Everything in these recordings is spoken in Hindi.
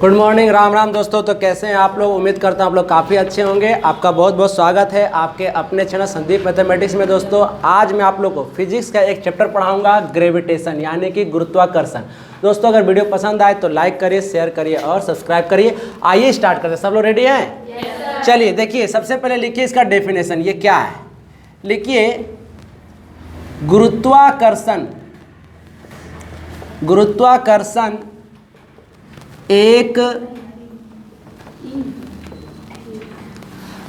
गुड मॉर्निंग, राम राम दोस्तों। तो कैसे हैं आप लोग? उम्मीद करता हूं आप लोग काफ़ी अच्छे होंगे। आपका बहुत बहुत स्वागत है आपके अपने चैनल संदीप मैथमेटिक्स में। दोस्तों आज मैं आप लोग को फिजिक्स का एक चैप्टर पढ़ाऊंगा, ग्रेविटेशन यानी कि गुरुत्वाकर्षण। दोस्तों अगर वीडियो पसंद आए तो लाइक करिए, शेयर करिए और सब्सक्राइब करिए। आइए स्टार्ट करते हैं। सब लोग रेडी हैं? चलिए देखिए, सबसे पहले लिखिए इसका डेफिनेशन। ये क्या है? लिखिए गुरुत्वाकर्षण। गुरुत्वाकर्षण एक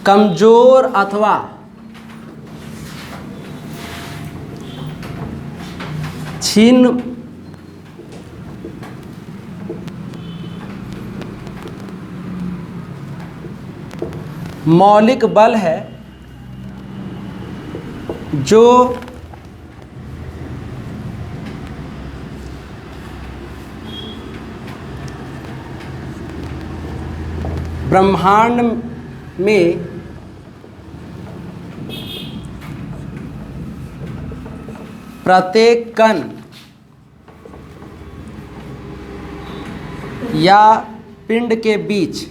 कमजोर अथवा क्षीण मौलिक बल है जो ब्रह्मांड में प्रत्येक कण या पिंड के बीच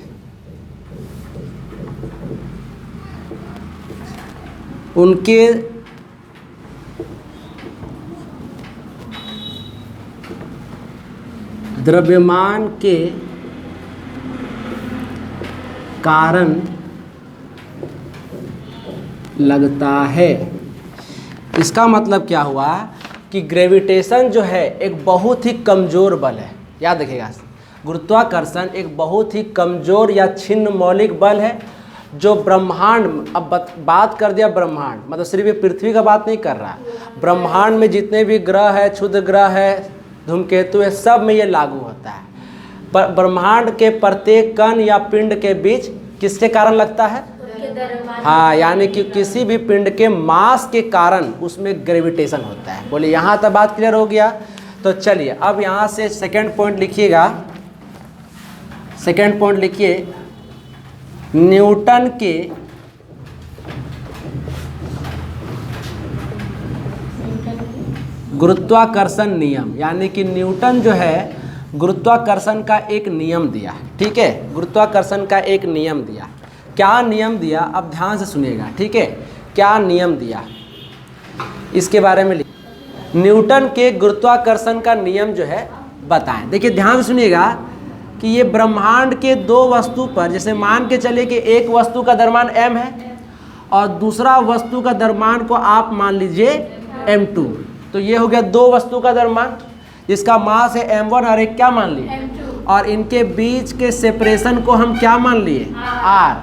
उनके द्रव्यमान के कारण लगता है। इसका मतलब क्या हुआ कि ग्रेविटेशन जो है एक बहुत ही कमज़ोर बल है। याद रखिएगा, गुरुत्वाकर्षण एक बहुत ही कमज़ोर या क्षीण मौलिक बल है जो ब्रह्मांड, अब बात कर दिया ब्रह्मांड, मतलब सिर्फ ये पृथ्वी का बात नहीं कर रहा, ब्रह्मांड में जितने भी ग्रह है, क्षुद्र ग्रह है, धूमकेतु है, सब में ये लागू होता है। पर ब्रह्मांड के प्रत्येक कण या पिंड के बीच किसके कारण लगता है? हाँ, यानी कि किसी भी पिंड के मास के कारण उसमें ग्रेविटेशन होता है। बोलिए, यहाँ तक बात क्लियर हो गया? तो चलिए अब यहाँ से सेकंड पॉइंट लिखिएगा। सेकंड पॉइंट लिखिए, न्यूटन के गुरुत्वाकर्षण नियम, यानी कि न्यूटन जो है गुरुत्वाकर्षण का एक नियम दिया। ठीक है, गुरुत्वाकर्षण का एक नियम दिया। क्या नियम दिया? अब ध्यान से सुनिएगा। ठीक है, क्या नियम दिया इसके बारे में न्यूटन के गुरुत्वाकर्षण का नियम जो है बताएं। देखिए ध्यान से सुनिएगा कि ये ब्रह्मांड के दो वस्तु पर, जैसे मान के चलिए कि एक वस्तु का द्रव्यमान m है और दूसरा वस्तु का द्रव्यमान को आप मान लीजिए m2। तो ये हो गया दो वस्तु का द्रव्यमान जिसका मास है m1 और एक क्या मान लिए m2, और इनके बीच के सेपरेशन को हम क्या मान लिए r।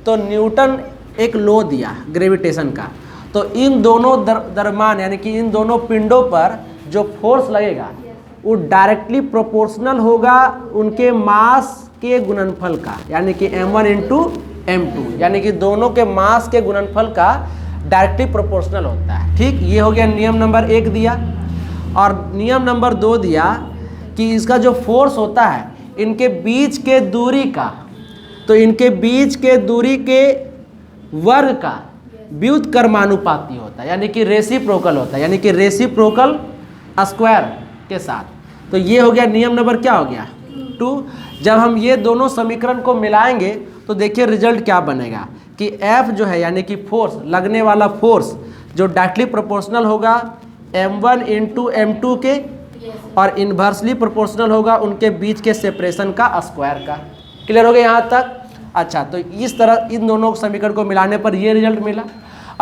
तो न्यूटन एक लॉ दिया ग्रेविटेशन का। तो इन दोनों द्रव्यमान यानी कि इन दोनों पिंडों पर जो फोर्स लगेगा वो डायरेक्टली प्रोपोर्शनल होगा उनके मास के गुणनफल का, यानी कि m1 इंटू m2, यानी कि दोनों के मास के गुणनफल का डायरेक्टली प्रोपोर्शनल होता है। ठीक, ये हो गया नियम नंबर 1 दिया। और नियम नंबर 2 दिया कि इसका जो फोर्स होता है इनके बीच के दूरी का, तो इनके बीच के दूरी के वर्ग का व्युत्क्रमानुपाती होता है, यानी कि रेसिप्रोकल होता है, यानी कि रेसिप्रोकल स्क्वायर के साथ। तो ये हो गया नियम नंबर क्या हो गया 2। जब हम ये दोनों समीकरण को मिलाएंगे तो देखिए रिजल्ट क्या बनेगा कि F जो है यानी कि फोर्स, लगने वाला फोर्स जो डायरेक्टली प्रोपोर्शनल होगा m1 इंटू m2 के और इन्वर्सली प्रोपोर्शनल होगा उनके बीच के सेपरेशन का स्क्वायर का। क्लियर हो गया यहाँ तक? अच्छा, तो इस तरह इन दोनों समीकरण को मिलाने पर ये रिजल्ट मिला।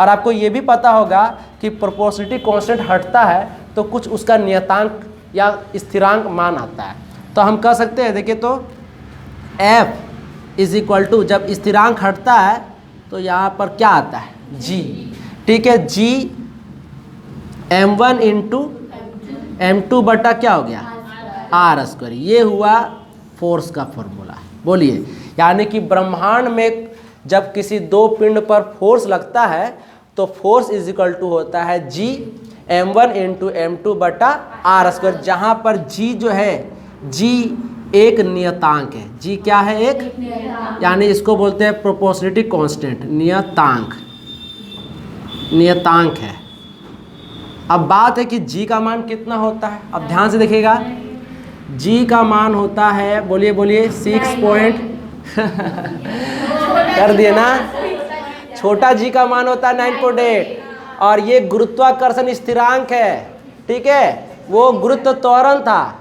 और आपको ये भी पता होगा कि प्रोपोर्शनलिटी कांस्टेंट हटता है तो कुछ उसका नियतांक या स्थिरांक मान आता है। तो हम कह सकते हैं, देखिए तो F इज इक्वल टू, जब स्थिरांक हटता है तो यहाँ पर क्या आता है G। ठीक है, G m1 इंटू m2 बटा क्या हो गया r स्क्वायर। ये हुआ फोर्स का फॉर्मूला। बोलिए, यानी कि ब्रह्मांड में जब किसी दो पिंड पर फोर्स लगता है तो फोर्स इज इक्वल टू होता है G m1 इंटू m2 बटा r स्क्वायर, जहाँ पर G जो है, G एक नियतांक है। G क्या है? एक, यानी इसको बोलते हैं प्रोपोर्शनलिटी कांस्टेंट, नियतांक, नियतांक है। अब बात है कि G का मान कितना होता है। अब ध्यान से देखिएगा, जी का मान होता है, बोलिए बोलिए 6 पॉइंट कर दिए ना, छोटा जी का मान होता है 9.8 और ये गुरुत्वाकर्षण स्थिरांक है, ठीक है, वो गुरुत्व त्वरण था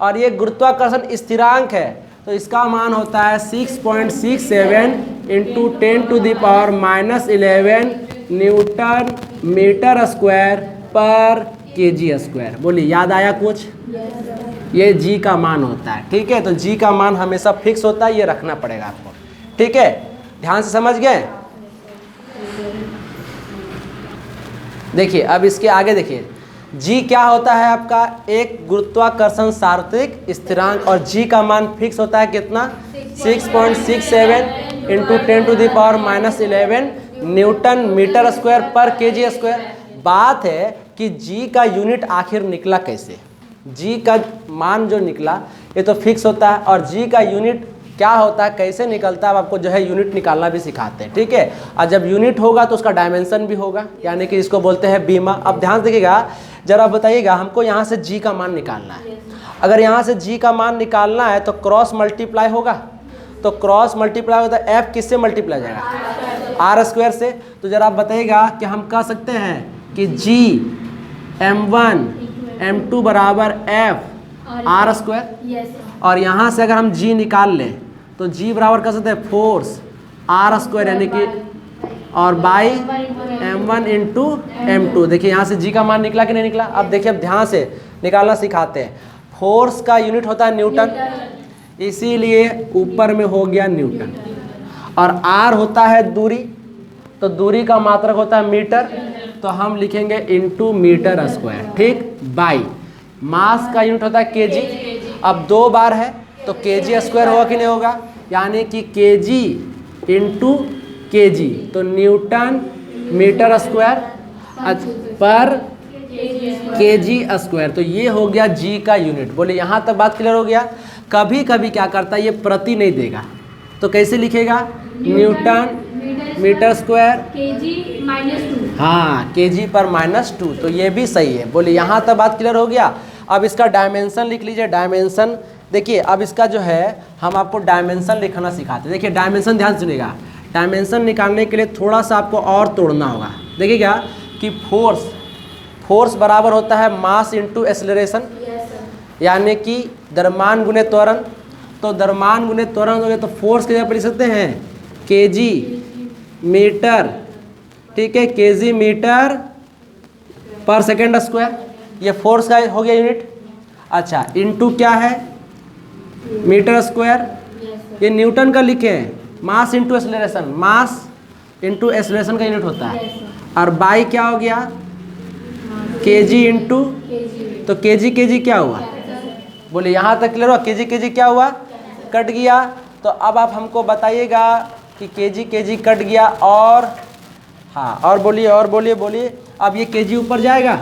और ये गुरुत्वाकर्षण स्थिरांक है, तो इसका मान होता है 6.67 इंटू 10⁻⁻11 न्यूटन मीटर स्क्वायर पर केजी स्क्वायर। बोलिए याद आया कुछ? ये जी का मान होता है, ठीक है। तो जी का मान हमेशा फिक्स होता है, ये रखना पड़ेगा आपको, ठीक है। ध्यान से समझ गए। देखिए अब इसके आगे देखिए, जी क्या होता है आपका, एक गुरुत्वाकर्षण सार्वत्रिक स्थिरांक और जी का मान फिक्स होता है कितना, 6.67 इंटू 10⁻⁻11 न्यूटन मीटर स्क्वायर पर केजी स्क्वायर। बात है कि जी का यूनिट आखिर निकला कैसे, जी का मान जो निकला ये तो फिक्स होता है और जी का यूनिट क्या होता है, कैसे निकलता है, अब आपको जो है यूनिट निकालना भी सिखाते हैं, ठीक है। और जब यूनिट होगा तो उसका डायमेंशन भी होगा, यानी कि इसको बोलते हैं बीमा। अब ध्यान देखिएगा जरा, बताइएगा हमको यहाँ से जी का मान निकालना है। अगर यहाँ से जी का मान निकालना है तो क्रॉस मल्टीप्लाई होगा, तो क्रॉस मल्टीप्लाई होता है एफ किससे मल्टीप्लाई जाएगा, आर स्क्वायर से। तो जरा आप बताइएगा कि हम कह सकते हैं कि जी m1 m2 बराबर एफ आर स्क्वायर, और यहाँ से अगर हम जी निकाल लें तो जी बराबर कर सकते हैं फोर्स आर स्क्वायर यानी कि और बाई m1 इंटू m2। देखिए यहाँ से जी का मान निकला कि नहीं निकला। अब देखिए, अब ध्यान से निकालना सिखाते हैं। फोर्स का यूनिट होता है न्यूटन, इसीलिए ऊपर में हो गया न्यूटन, और आर होता है दूरी, तो दूरी का मात्रक होता है मीटर, तो हम लिखेंगे इंटू मीटर स्क्वायर, ठीक। बाई मास का यूनिट होता है केजी, अब 2 बार है तो केजी स्क्वायर होगा कि नहीं होगा, यानी कि केजी इंटू केजी, तो न्यूटन मीटर स्क्वायर पर केजी स्क्वायर, तो ये हो गया जी का यूनिट। बोले यहाँ तक बात क्लियर हो गया। कभी कभी क्या करता है, ये प्रति नहीं देगा तो कैसे लिखेगा, न्यूटन मीटर स्क्वायर kg-2, हाँ केजी पर -2, तो ये भी सही है। बोले यहाँ तक बात क्लियर हो गया। अब इसका डायमेंशन लिख लीजिए। डायमेंशन देखिए, अब इसका जो है हम आपको डायमेंशन लिखना सिखाते हैं। देखिए डायमेंशन ध्यान सुनिएगा, डायमेंशन निकालने के लिए थोड़ा सा आपको और तोड़ना होगा। देखिएगा कि फोर्स बराबर होता है मास इंटू एक्सेलरेशन, यानी कि द्रव्यमान गुणे त्वरण। तो द्रव्यमान गुणे त्वरण हो गया तो फोर्स के जगह पर लिख सकते हैं केजी मीटर, ठीक है, केजी मीटर पर सेकेंड स्क्वायर, ये फोर्स का हो गया यूनिट। अच्छा, इंटू क्या है, मीटर स्क्वायर, ये न्यूटन का लिखे हैं, mass into acceleration, mass into acceleration का यूनिट होता है, और बाई क्या हो गया, केजी इंटू, तो केजी क्या हुआ, बोले यहाँ तक क्लियर हुआ। केजी क्या हुआ, कट गया। तो अब आप हमको बताइएगा कि केजी कट गया, और हाँ और बोलिए। अब ये केजी ऊपर जाएगा,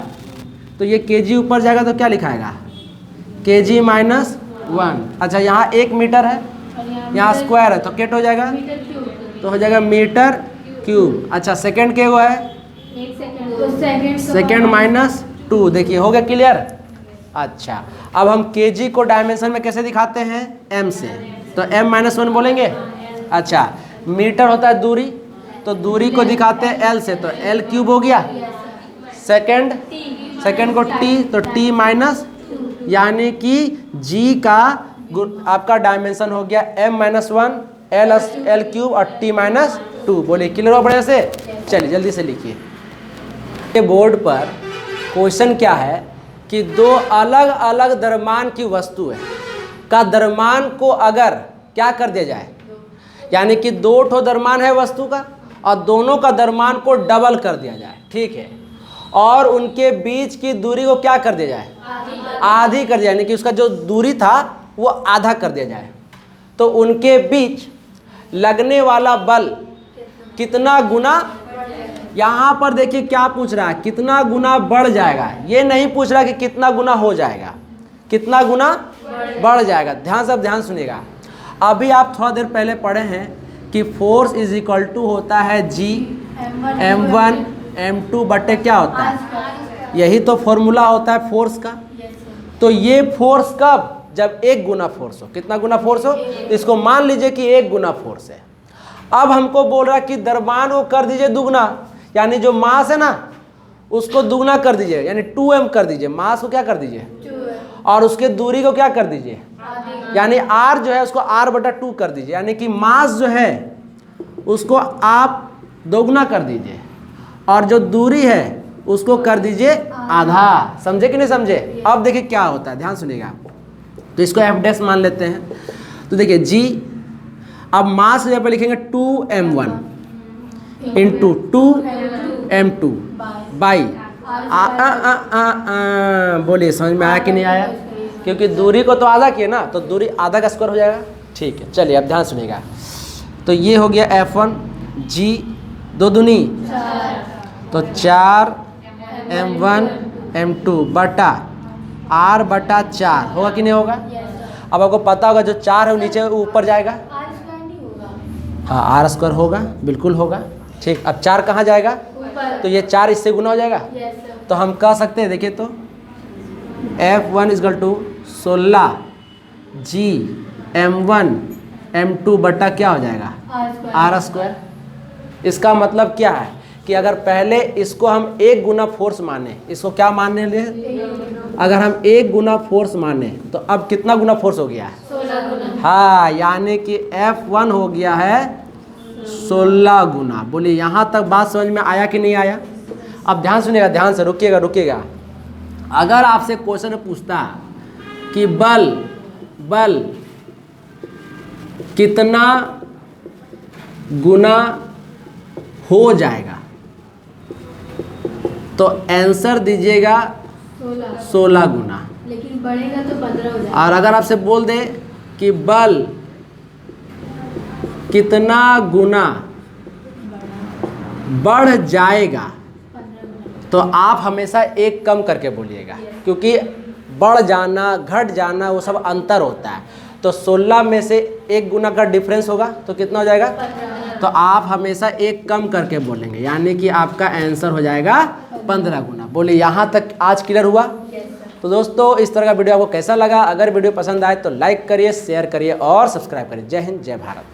तो ये केजी ऊपर जाएगा तो क्या लिखाएगा, केजी -1। अच्छा, यहाँ 1 मीटर है, यहाँ स्क्वायर है तो केट हो जाएगा, तो हो जाएगा मीटर क्यूब। अच्छा, सेकंड के वो है, सेकंड -2। देखिए हो गया क्लियर। अच्छा, अब हम केजी को डायमेंशन में कैसे दिखाते हैं, m से, तो m-1 बोलेंगे। अच्छा, मीटर होता है दूरी, तो दूरी को दिखाते हैं l से, तो l क्यूब हो गया। सेकंड को t, तो t माइनस, यानी कि g का आपका डायमेंशन हो गया m-1 l क्यूब और t-2। बोलिए क्लियर हो बढ़िया से। चलिए जल्दी से लिखिए। ये बोर्ड पर क्वेश्चन क्या है कि 2 अलग अलग द्रव्यमान की वस्तु है का द्रव्यमान को अगर क्या कर दिया जाए, यानी कि 2 ठो द्रव्यमान है वस्तु का और दोनों का द्रव्यमान को डबल कर दिया जाए, ठीक है, और उनके बीच की दूरी को क्या कर दिया जाए, आधी कर दिया, यानी कि उसका जो दूरी था वो आधा कर दिया जाए, तो उनके बीच लगने वाला बल कितना गुना, यहाँ पर देखिए क्या पूछ रहा है, कितना गुना बढ़ जाएगा, ये नहीं पूछ रहा कि कितना गुना हो जाएगा, कितना गुना बढ़ जाएगा। ध्यान सुनिएगा। अभी आप थोड़ा देर पहले पढ़े हैं कि फोर्स इज इक्वल टू होता है जी m1 m2 बटे क्या होता है, यही तो फॉर्मूला होता है फोर्स का। तो ये फोर्स कब, जब 1 गुना फोर्स हो। कितना गुना फोर्स हो? इसको मान लीजिए कि 1 गुना फोर्स है। अब हमको बोल रहा है कि द्रव्यमान को कर दीजिए दुगना, यानी जो मास है ना उसको दुगना कर दीजिए, यानी 2m कर दीजिए। मास को क्या कर दीजिए? और उसके दूरी को क्या कर दीजिए? यानी r जो है उसको r/2 कर दीजिए, यानी कि मास जो है उसको आप दोगुना कर दीजिए और जो दूरी है उसको कर दीजिए आधा। समझे कि नहीं समझे? अब देखिए क्या होता है, ध्यान सुनिएगा। तो इसको f' मान लेते हैं। तो देखिए g, अब मास यहाँ पे लिखेंगे 2m1 इंटू 2m2 बाई बोलिए समझ में आया कि नहीं आया? क्योंकि दूरी को तो आधा किए ना, तो दूरी आधा का स्क्वायर हो जाएगा। ठीक है, चलिए अब ध्यान सुनिएगा। तो ये हो गया F1 g 2 दूनी तो 4m1 m2 बटा r/4 होगा कि नहीं होगा? अब आपको पता होगा जो 4 है वो नीचे ऊपर जाएगा। हाँ, r² होगा, बिल्कुल होगा। ठीक, अब 4 कहाँ जाएगा? तो ये 4 इससे गुना हो जाएगा। तो हम कह सकते हैं, देखिए तो F1 = 16 g m1 m2 बटा क्या हो जाएगा? r²। इसका मतलब क्या है कि अगर पहले इसको हम 1 गुना फोर्स माने, इसको क्या मानने लिए? अगर हम 1 गुना फोर्स माने तो अब कितना गुना फोर्स हो गया है? 16 गुना। हाँ, यानी कि F1 हो गया है 16 गुना। बोलिए यहाँ तक बात समझ में आया कि नहीं आया? अब ध्यान सुनिएगा, ध्यान से रुकिएगा। अगर आपसे क्वेश्चन पूछता कि बल कितना गुना हो जाएगा, तो आंसर दीजिएगा 16 गुना। लेकिन बढ़ेगा तो 15 हो जाएगा। और अगर आपसे बोल दे कि बल कितना गुना बढ़ जाएगा, तो आप हमेशा 1 कम करके बोलिएगा, क्योंकि बढ़ जाना घट जाना वो सब अंतर होता है। तो 16 में से 1 गुना का डिफरेंस होगा तो कितना हो जाएगा? तो आप हमेशा 1 कम करके बोलेंगे, यानी कि आपका आंसर हो जाएगा 15 गुना। बोलिए यहाँ तक आज क्लियर हुआ? तो दोस्तों, इस तरह का वीडियो आपको कैसा लगा? अगर वीडियो पसंद आए तो लाइक करिए, शेयर करिए और सब्सक्राइब करिए। जय हिंद, जय भारत।